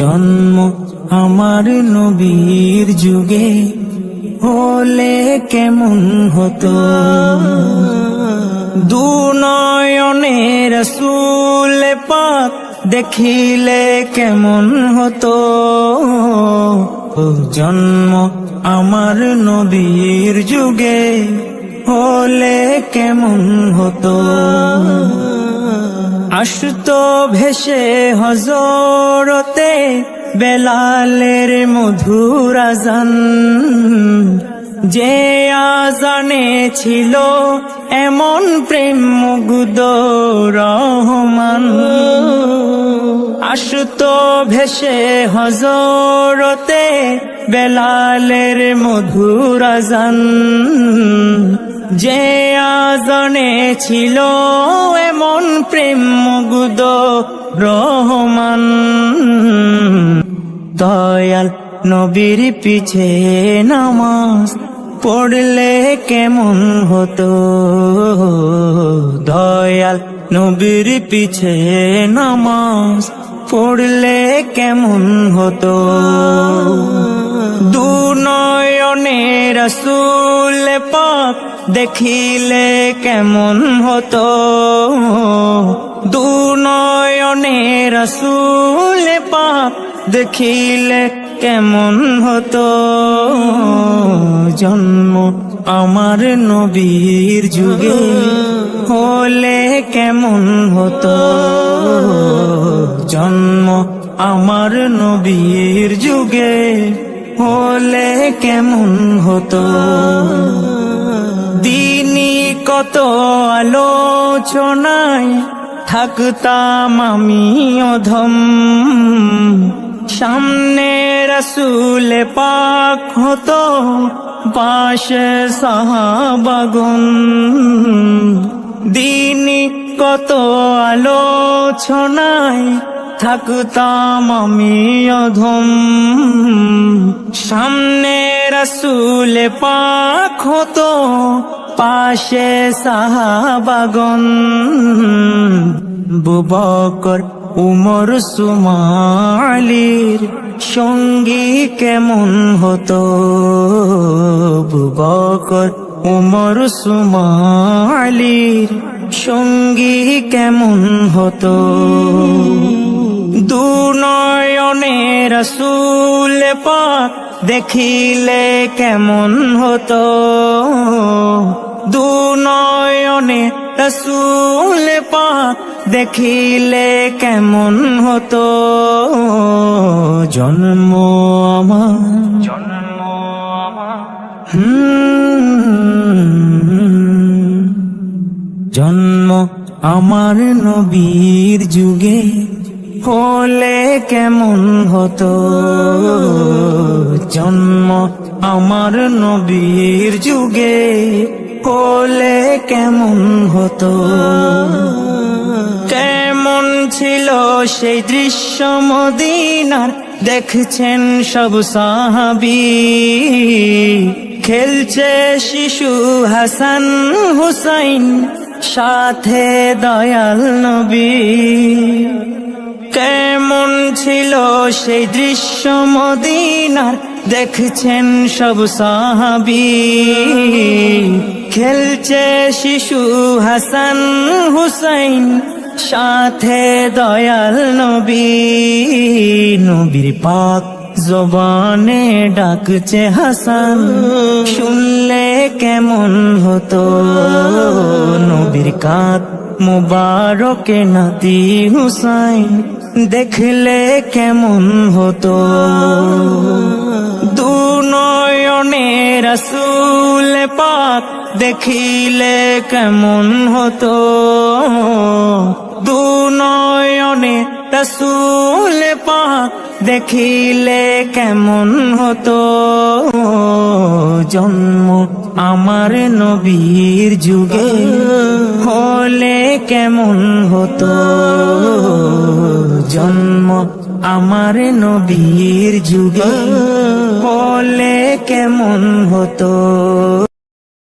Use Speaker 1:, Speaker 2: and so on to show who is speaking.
Speaker 1: জন্ম আমার নবীর যুগে হলে কেমন হতো, দুনয়নে রাসূল পাক দেখিলে কেমন হতো। জন্ম আমার নবীর যুগে হলে কেমন হতো, আসতো ভেসে হযরতে বেলালের মধুর আযান, যে আযানে ছিল এমন প্রেম মুগ্ধ রহমান। আসতো ভেসে হযরতে বেলালের মধুর আযান, যে আযানে ছিল এমন প্রেম মুগ্ধ রহমান। দয়াল নবীর পিছে নামাজ পড়লে কেমন হতো, দয়াল নবীর পিছে নামাজ পড়লে কেমন হতো। দুনয়নে রাসূল পাক দেখিলে কেমন হতো, দুনয়নে রাসূল পাক দেখিলে কেমন হতো। জন্ম আমার নবীর যুগে হলে কেমন হতো, জন্ম আমার নবীর যুগে হলে কেমন হতো। দিনই কত আলোচনায় থাকতাম আমি অধম, সামনে রাসূল পাক হতো পাশে সাহাবাগণ। দিনই কত আলোচনায় থাকতাম আমি অধম, সামনে রাসূল পাক হতো পাশে সাহাবাগণ। আবু বকর উমর উসমান আলীর সঙ্গী কেমন হতো, আবু বকর উমর উসমান আলীর সঙ্গী কেমন হতো। দুনয়নে রাসূল পাক দেখিলে কেমন হতো, দুনয়নে রাসূল পাক দেখিলে কেমন হতো। জন্ম আমার জন্ম আমার নবীর যুগে হলে কেমন হতো, জন্ম আমার নবীর যুগে হলে কেমন হতো। কেমন ছিল সেই দৃশ্য মদিনার দেখছেন সব সাহাবী, খেলছে শিশু হাসান হুসাইন সাথে দয়াল নবী। কেমন ছিল সেই দৃশ্য মদিনার দেখছেন সব সাহাবী, খেলছে শিশু হাসান হুসাইন সাথে দয়াল নবী। নবীর পাক জবানে ডাকছে হাসান, শুনলে কেমন হতো। নবীর কাঁধ মুবারকে নাতি হুসাইন দেখলে কেমন হতো। দুনয়নে রাসূল পাক দেখিলে কেমন হতো, দুনয়নে রাসূল পাক দেখিলে কেমন হতো। জন্ম আমার নবীর যুগে হলে কেমন হতো, জন্ম আমার নবীর যুগে হলে কেমন হতো।